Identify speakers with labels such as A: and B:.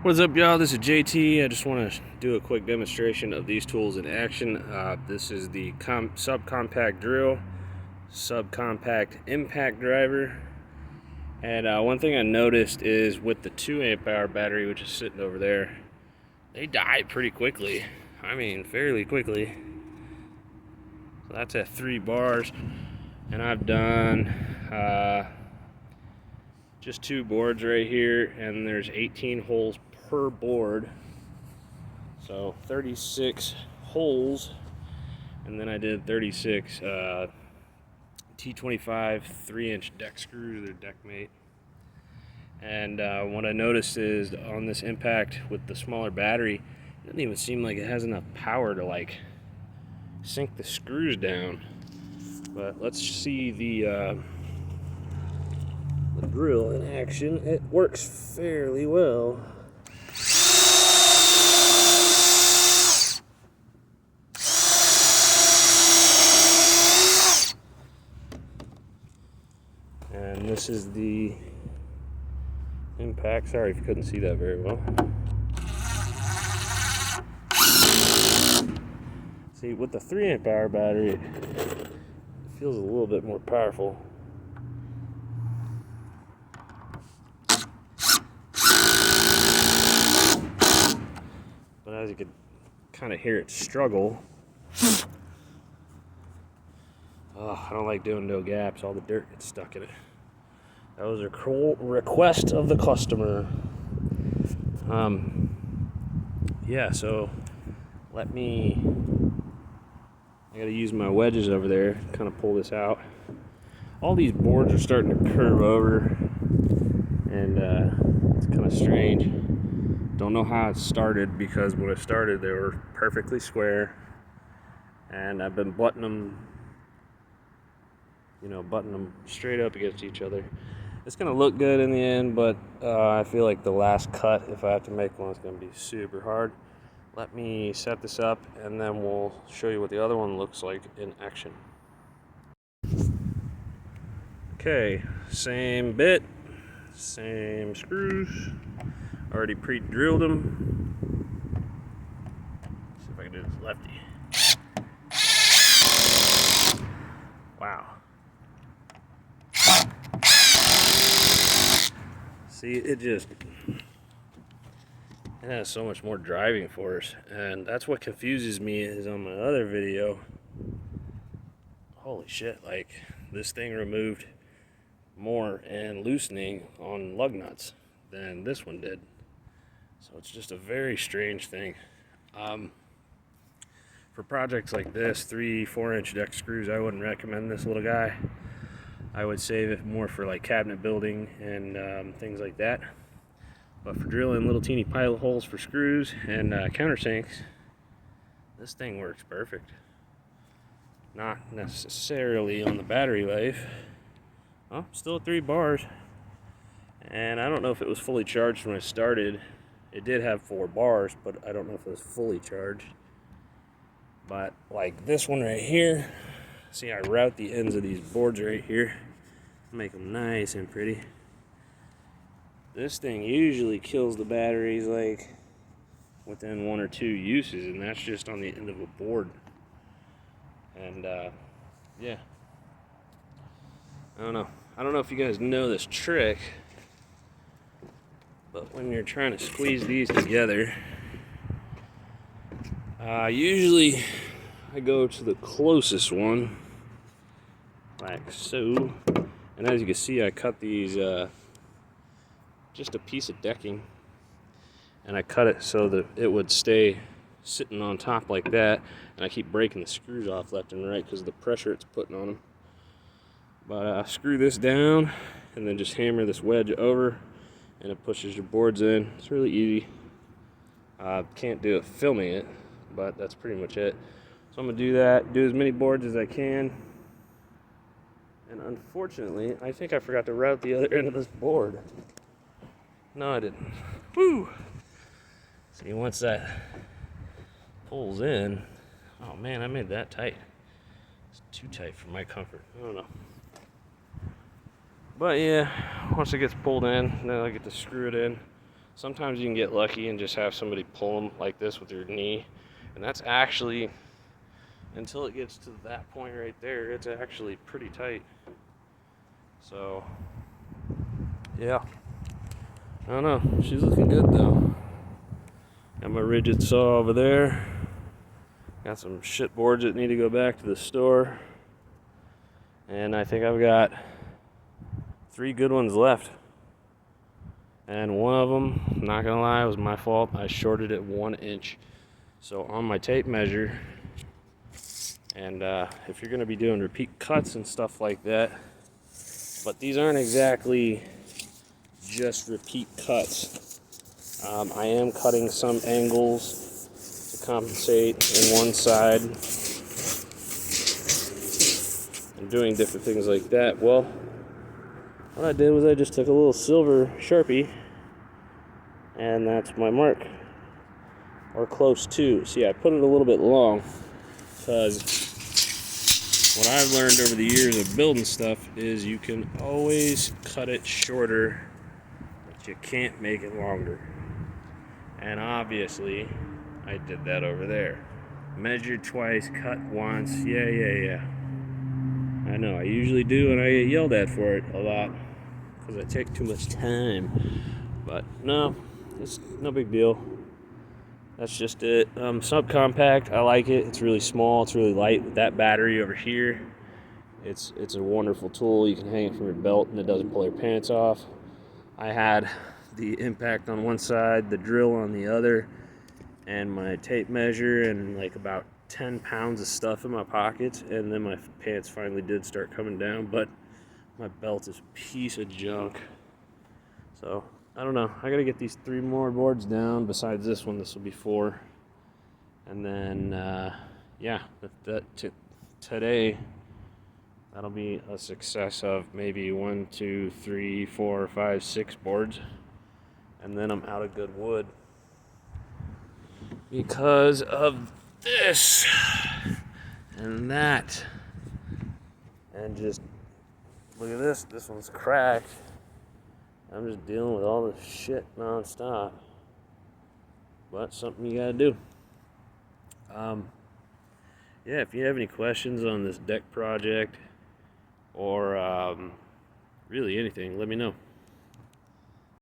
A: What's up, y'all? This is JT. I just want to do a quick demonstration of these tools in action. This is the subcompact drill, subcompact impact driver. And one thing I noticed is with the 2 amp hour battery, which is sitting over there, they die pretty quickly. I mean, fairly quickly. So that's at 3 bars. And I've done just 2 boards right here, and there's 18 holes per board, so 36 holes. And then I did 36 T25 3-inch deck screws, they're deck mate. And what I noticed is on this impact with the smaller battery, it doesn't even seem like it has enough power to like sink the screws down. But let's see the drill in action. It works fairly well. And this is the impact. Sorry if you couldn't see that very well. See, with the 3 amp hour battery, it feels a little bit more powerful. But as you could kind of hear it struggle. Oh, I don't like doing no gaps. All the dirt gets stuck in it. That was a request of the customer. Yeah, so I gotta use my wedges over there, kind of pull this out. All these boards are starting to curve over, and it's kind of strange. Don't know how it started, because when it started they were perfectly square, and I've been buttoning them straight up against each other. It's gonna look good in the end, but I feel like the last cut, if I have to make one, is gonna be super hard. Let me set this up, and then we'll show you what the other one looks like in action. Okay, same bit, same screws. Already pre-drilled them. See if I can do this lefty. Wow. See, it has so much more driving force, and that's what confuses me. Is on my other video, holy shit, like this thing removed more and loosening on lug nuts than this one did. So it's just a very strange thing. For projects like this, 3-4 inch deck screws, I wouldn't recommend this little guy. I would save it more for like cabinet building and things like that. But for drilling little teeny pilot holes for screws and countersinks, this thing works perfect. Not necessarily on the battery life. Oh, still at 3 bars. And I don't know if it was fully charged when I started. It did have 4 bars, but I don't know if it was fully charged. But like this one right here, see, I route the ends of these boards right here, make them nice and pretty. This thing usually kills the batteries like within 1 or 2 uses, and that's just on the end of a board. And yeah, I don't know if you guys know this trick, but when you're trying to squeeze these together, usually I go to the closest one, like so. And as you can see, I cut these, just a piece of decking, and I cut it so that it would stay sitting on top like that. And I keep breaking the screws off left and right because of the pressure it's putting on them. But screw this down, and then just hammer this wedge over, and it pushes your boards in. It's really easy. Can't do it filming it, but that's pretty much it. So I'm gonna do that, do as many boards as I can. And unfortunately, I think I forgot to route the other end of this board. No, I didn't. Woo! See, once that pulls in, oh man, I made that tight. It's too tight for my comfort. I don't know. But yeah, once it gets pulled in, then I get to screw it in. Sometimes you can get lucky and just have somebody pull them like this with your knee, and that's actually, until it gets to that point right there, it's actually pretty tight. So yeah, I don't know, she's looking good though. Got my Ridgid saw over there. Got some shit boards that need to go back to the store. And I think I've got 3 good ones left. And one of them, not gonna lie, was my fault. I shorted it 1 inch. So on my tape measure, and if you're gonna be doing repeat cuts and stuff like that, but these aren't exactly just repeat cuts. I am cutting some angles to compensate in one side and doing different things like that. Well, what I did was I just took a little silver Sharpie, and that's my mark, or close to. See, I put it a little bit long because what I've learned over the years of building stuff is you can always cut it shorter, but you can't make it longer. And obviously, I did that over there. Measured twice, cut once. Yeah. I know, I usually do, and I get yelled at for it a lot because I take too much time. But no, it's no big deal. That's just it. Subcompact, I like it. It's really small, it's really light. With that battery over here, it's a wonderful tool. You can hang it from your belt and it doesn't pull your pants off. I had the impact on one side, the drill on the other, and my tape measure, and like about 10 pounds of stuff in my pockets, and then my pants finally did start coming down, but my belt is a piece of junk. So I don't know, I gotta get these 3 more boards down besides this one. This will be 4, and then yeah, today that'll be a success of maybe 1, 2, 3, 4, 5, 6 boards, and then I'm out of good wood because of this and that. And just look at this. This one's cracked. I'm just dealing with all this shit nonstop. But something you gotta do. Yeah, if you have any questions on this deck project or really anything, let me know.